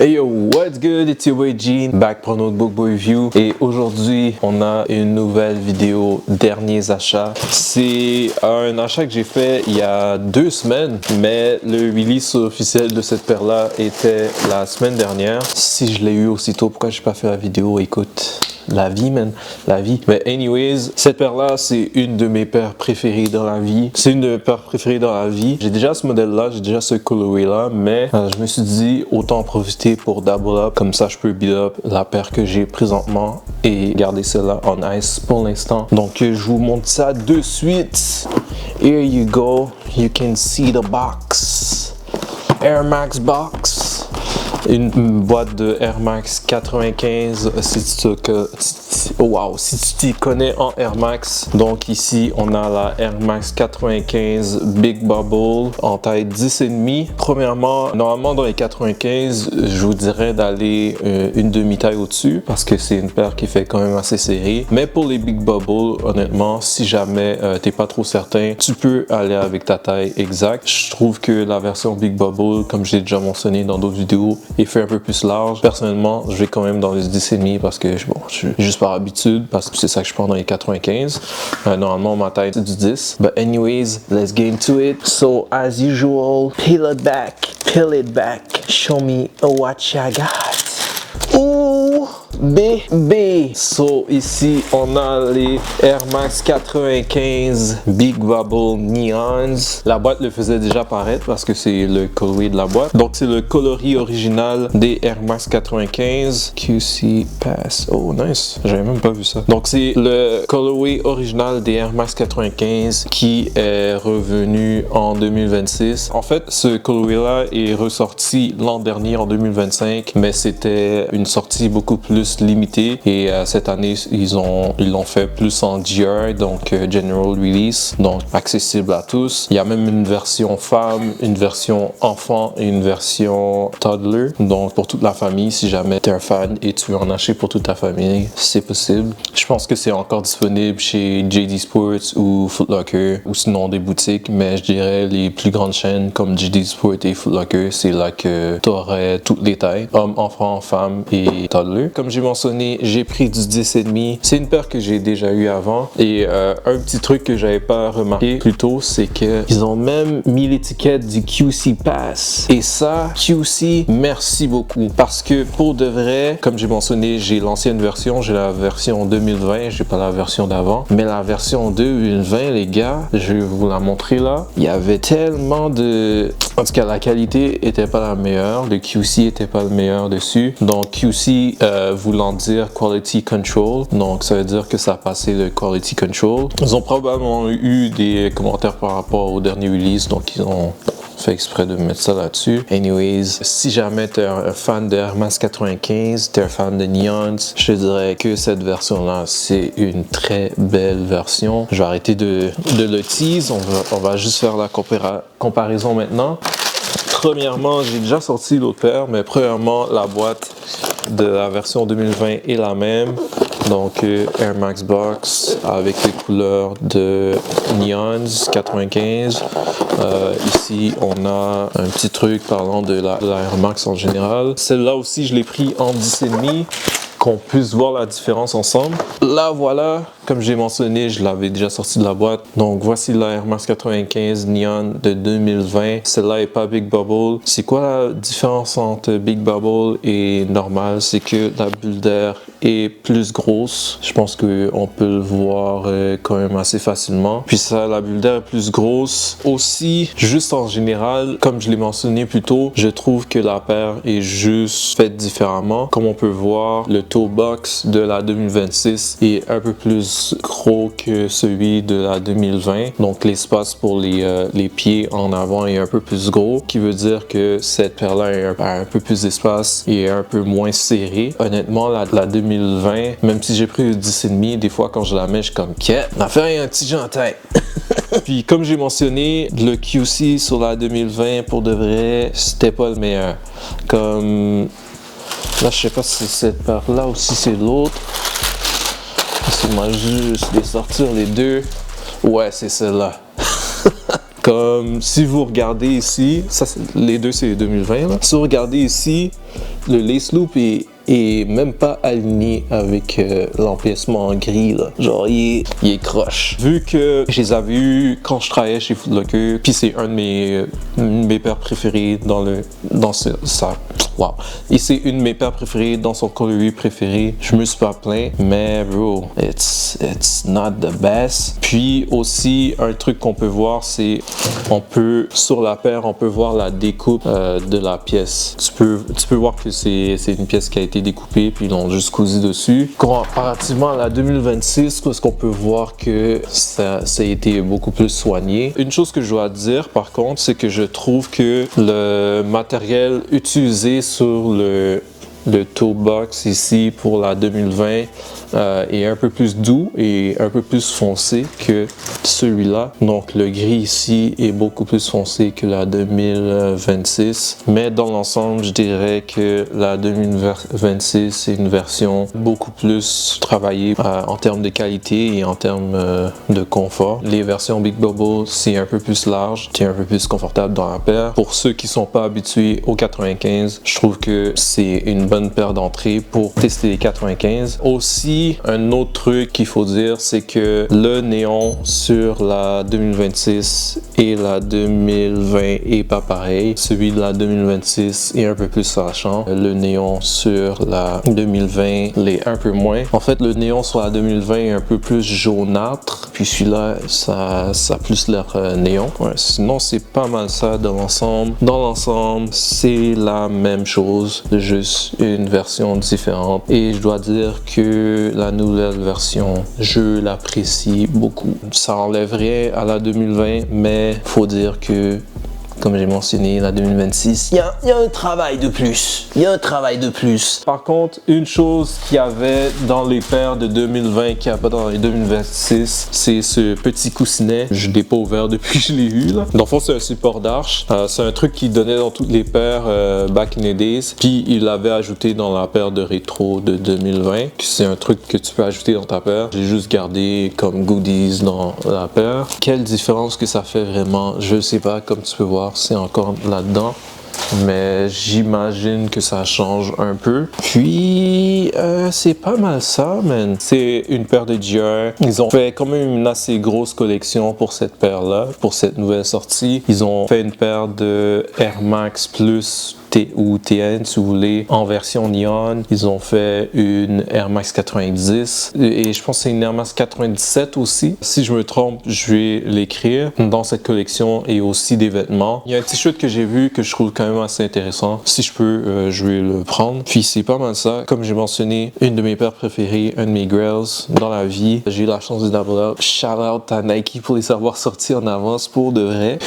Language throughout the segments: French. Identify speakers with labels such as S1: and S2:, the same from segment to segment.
S1: Hey yo, what's good? It's your boy Gene, back pour notre Book Boy Review. Et aujourd'hui, on a une nouvelle vidéo, derniers achats. C'est un achat que j'ai fait il y a 2 semaines, mais le release officiel de cette paire-là était la semaine dernière. Si je l'ai eu aussitôt, pourquoi j'ai pas fait la vidéo? Écoute, la vie, man, la vie. Mais anyways, cette paire-là, c'est une de mes paires préférées dans la vie. C'est une de mes paires préférées dans la vie. J'ai déjà ce modèle-là, j'ai déjà ce colorway-là, mais je me suis dit, autant en profiter pour double up. Comme ça, je peux build up la paire que j'ai présentement et garder celle-là on ice pour l'instant. Donc, je vous montre ça de suite. Here you go. You can see the box. Air Max box. Une boîte de Air Max 95 si tu t'y connais en Air Max. Donc ici on a la Air Max 95 Big Bubble en taille 10,5. Premièrement, normalement dans les 95, je vous dirais d'aller une demi-taille au-dessus parce que c'est une paire qui fait quand même assez serrée. Mais pour les Big Bubble, honnêtement, si jamais t'es pas trop certain, tu peux aller avec ta taille exacte. Je trouve que la version Big Bubble, comme j'ai déjà mentionné dans d'autres vidéos, est fait un peu plus large. Personnellement, je vais quand même dans les 10,5 parce que bon, je suis juste par habitude parce que c'est ça que je prends dans les 95. Normalement, ma taille c'est du 10. But anyways, let's get into it. So as usual, peel it back, show me what you got. Ooh, bébé. So ici on a les Air Max 95 Big Bubble Neons. La boîte le faisait déjà paraître parce que c'est le colorway de la boîte. Donc c'est le coloris original des Air Max 95 QC Pass. Oh nice, j'avais même pas vu ça. Donc c'est le colorway original des Air Max 95 qui est revenu en 2026. En fait, ce colorway là est ressorti l'an dernier en 2025, mais c'était une sortie beaucoup plus limitée et cette année ils l'ont fait plus en GR, donc General Release, donc accessible à tous. Il y a même une version femme, une version enfant et une version toddler, donc pour toute la famille. Si jamais tu es un fan et tu veux en acheter pour toute ta famille, c'est possible. Je pense que c'est encore disponible chez JD Sports ou Foot Locker ou sinon des boutiques, mais je dirais les plus grandes chaînes comme JD Sports et Foot Locker, c'est là que tu aurais toutes les tailles, hommes, enfants, femmes et toddler. Comme j'ai mentionné, j'ai pris du 10,5. C'est une paire que j'ai déjà eu avant. Et un petit truc que j'avais pas remarqué plus tôt, c'est qu'ils ont même mis l'étiquette du QC Pass. Et ça, QC, merci beaucoup. Parce que pour de vrai, comme j'ai mentionné, j'ai l'ancienne version, j'ai la version 2020, j'ai pas la version d'avant. Mais la version 2020, les gars, je vais vous la montrer là. Il y avait tellement de... En tout cas, la qualité était pas la meilleure. Le QC était pas le meilleur dessus. Donc, QC voulant dire Quality Control. Donc, ça veut dire que ça a passé le Quality Control. Ils ont probablement eu des commentaires par rapport au dernier release. Donc, ils ont fait exprès de mettre ça là-dessus. Anyways, si jamais t'es un fan de Air Max 95, t'es un fan de Neons, je te dirais que cette version-là, c'est une très belle version. Je vais arrêter de le tease. On va juste faire la comparaison maintenant. Premièrement, j'ai déjà sorti l'autre paire, mais premièrement, la boîte de la version 2020 est la même. Donc, Air Max Box avec les couleurs de Neons 95. Ici, on a un petit truc parlant de la Air Max en général. Celle-là aussi, je l'ai pris en 10,5. Qu'on puisse voir la différence ensemble. Là, voilà, comme j'ai mentionné, je l'avais déjà sorti de la boîte. Donc, voici la Air Max 95 Neon de 2020. Celle-là est pas Big Bubble. C'est quoi la différence entre Big Bubble et normal? C'est que la bulle d'air est plus grosse. Je pense qu'on peut le voir quand même assez facilement. Puis ça, la bulle d'air est plus grosse. Aussi, juste en général, comme je l'ai mentionné plus tôt, je trouve que la paire est juste faite différemment. Comme on peut voir, le toe box de la 2026 est un peu plus gros que celui de la 2020. Donc l'espace pour les pieds en avant est un peu plus gros, qui veut dire que cette paire-là a un peu plus d'espace et est un peu moins serrée. Honnêtement, la 2020, même si j'ai pris le 10,5, des fois quand je la mets, je suis comme « Quête, on a fait un petit jeu en tête! » Puis comme j'ai mentionné, le QC sur la 2020, pour de vrai, c'était pas le meilleur. Comme... Là, je sais pas si c'est cette paire-là ou si c'est l'autre. Laissez-moi juste les sortir les deux. Ouais, c'est celle-là. Comme si vous regardez ici, ça, les deux c'est 2020 là. Si vous regardez ici, le lace loop est même pas aligné avec l'empiècement en gris là. Genre il est croche. Vu que je les avais eu quand je travaillais chez Foot Locker, puis c'est un de mes paires préférés dans ça. Wow. Et c'est une de mes paires préférées dans son coloris préféré. Je me suis pas plaint, mais bro, it's not the best. Puis aussi, un truc qu'on peut voir, c'est sur la paire, on peut voir la découpe de la pièce. Tu peux voir que c'est une pièce qui a été découpée, puis ils l'ont juste cousu dessus. Comparativement à la 2026, parce qu'on peut voir que ça a été beaucoup plus soigné. Une chose que je dois dire, par contre, c'est que je trouve que le matériel utilisé sur le toe box ici pour la 2020 est un peu plus doux et un peu plus foncé que celui-là. Donc le gris ici est beaucoup plus foncé que la 2026. Mais dans l'ensemble, je dirais que la 2026 est une version beaucoup plus travaillée en termes de qualité et en termes de confort. Les versions Big Bubble, c'est un peu plus large, c'est un peu plus confortable dans la paire. Pour ceux qui sont pas habitués au 95, je trouve que c'est une bonne paire d'entrée pour tester les 95. Aussi, un autre truc qu'il faut dire, c'est que le néon sur la 2026 et la 2020 est pas pareil. Celui de la 2026 est un peu plus sachant. Le néon sur la 2020 l'est un peu moins. En fait, le néon sur la 2020 est un peu plus jaunâtre, puis celui-là, ça a plus l'air néon. Ouais, sinon, c'est pas mal ça dans l'ensemble. Dans l'ensemble, c'est la même chose, juste une version différente. Et je dois dire que la nouvelle version, je l'apprécie beaucoup. Ça enlève rien à la 2020, mais faut dire que, comme j'ai mentionné, la 2026, il y a un travail de plus. Il y a un travail de plus. Par contre, une chose qu'il y avait dans les paires de 2020 qu'il n'y a pas dans les 2026, c'est ce petit coussinet. Je ne l'ai pas ouvert depuis que je l'ai eu. Là. Dans le fond, c'est un support d'arche. C'est un truc qu'il donnait dans toutes les paires back in the days. Puis, il l'avait ajouté dans la paire de rétro de 2020. C'est un truc que tu peux ajouter dans ta paire. J'ai juste gardé comme goodies dans la paire. Quelle différence que ça fait vraiment, je ne sais pas, comme tu peux voir. C'est encore là-dedans, mais j'imagine que ça change un peu. Puis c'est pas mal ça, man. C'est une paire de GR. Ils ont fait quand même une assez grosse collection pour cette paire-là, pour cette nouvelle sortie. Ils ont fait une paire de Air Max Plus ou TN si vous voulez, en version neon. Ils ont fait une Air Max 90 et je pense que c'est une Air Max 97 aussi. Si je me trompe, je vais l'écrire dans cette collection et aussi des vêtements. Il y a un t-shirt que j'ai vu que je trouve quand même assez intéressant. Si je peux, je vais le prendre. Puis c'est pas mal ça. Comme j'ai mentionné, une de mes paires préférées, un de mes grails dans la vie. J'ai eu la chance de double up. Shout out à Nike pour les avoir sortis en avance pour de vrai.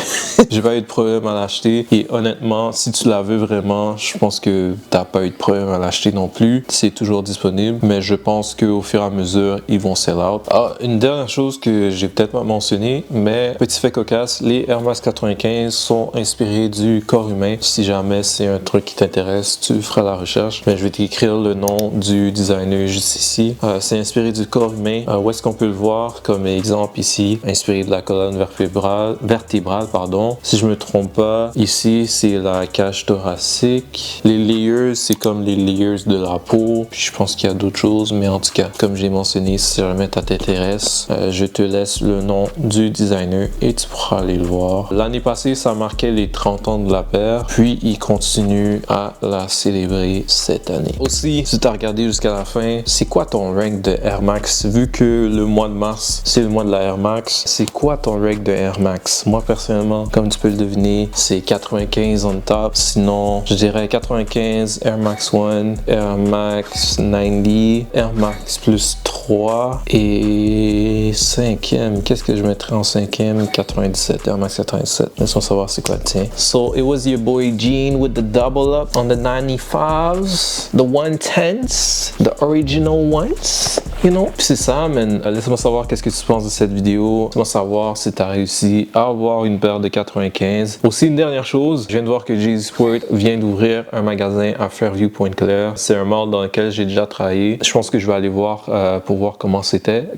S1: J'ai pas eu de problème à l'acheter et honnêtement, si tu la veux vraiment, je pense que t'as pas eu de problème à l'acheter non plus. C'est toujours disponible, mais je pense qu'au fur et à mesure, ils vont sell out. Ah, une dernière chose que j'ai peut-être pas mentionné, mais petit fait cocasse, les Air Max 95 sont inspirés du corps humain. Si jamais c'est un truc qui t'intéresse, tu feras la recherche. Mais je vais t'écrire le nom du designer juste ici. C'est inspiré du corps humain. Où est-ce qu'on peut le voir? Comme exemple ici, inspiré de la colonne vertébrale, pardon. Si je me trompe pas, ici c'est la cage thoracique. Les layers, c'est comme les layers de la peau. Puis je pense qu'il y a d'autres choses, mais en tout cas, comme j'ai mentionné, si jamais ça t'intéresse, je te laisse le nom du designer et tu pourras aller le voir. L'année passée, ça marquait les 30 ans de la paire, puis il continue à la célébrer cette année. Aussi, si tu as regardé jusqu'à la fin, c'est quoi ton rank de Air Max? Vu que le mois de mars, c'est le mois de la Air Max, c'est quoi ton rank de Air Max? Moi, personnellement, comme tu peux le deviner, c'est 95 on top. Sinon, je dirais 95, Air Max 1, Air Max 90, Air Max plus 3 et 5e. Qu'est-ce que je mettrais en 5e? 97, Air Max 97. Laisse-moi savoir c'est quoi le tien. So, it was your boy Gene with the double up on the 95s, the 110s, the original ones. you know. Puis c'est ça, man. Laisse-moi savoir qu'est-ce que tu penses de cette vidéo. Laisse-moi savoir si tu as réussi à avoir une paire de 95. Aussi, une dernière chose, je viens de voir que JD Sport vient d'ouvrir un magasin à Fairview-Pointe-Claire. C'est un mall dans lequel j'ai déjà travaillé. Je pense que je vais aller voir pour voir comment c'était.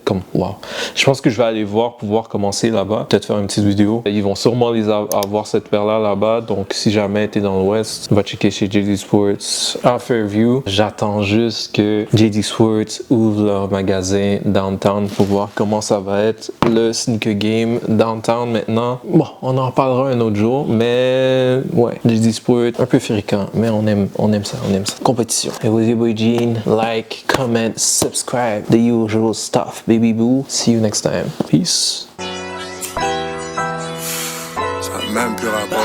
S1: Je pense que je vais aller voir pour voir comment c'est là-bas. Peut-être faire une petite vidéo. Ils vont sûrement avoir cette paire-là là-bas. Donc, si jamais tu es dans l'Ouest, va checker chez JD Sports à Fairview. J'attends juste que JD Sports ouvre leur magasin downtown pour voir comment ça va être le sneaker game downtown maintenant. Bon, on en reparlera un autre jour, mais ouais, JD Sport un peu fréquent, mais on aime ça. Compétition. It was your boy Gene. Like, comment, subscribe, the usual stuff, baby boo. See you next time. Peace.
S2: Ça a même plus rapport.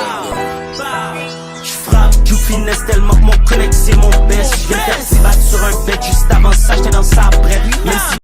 S3: You finesse tellement que mon collègue c'est mon best. Je viens de faire 6 battes sur un bed. Juste avant ça j'étais dans sa brette. Même si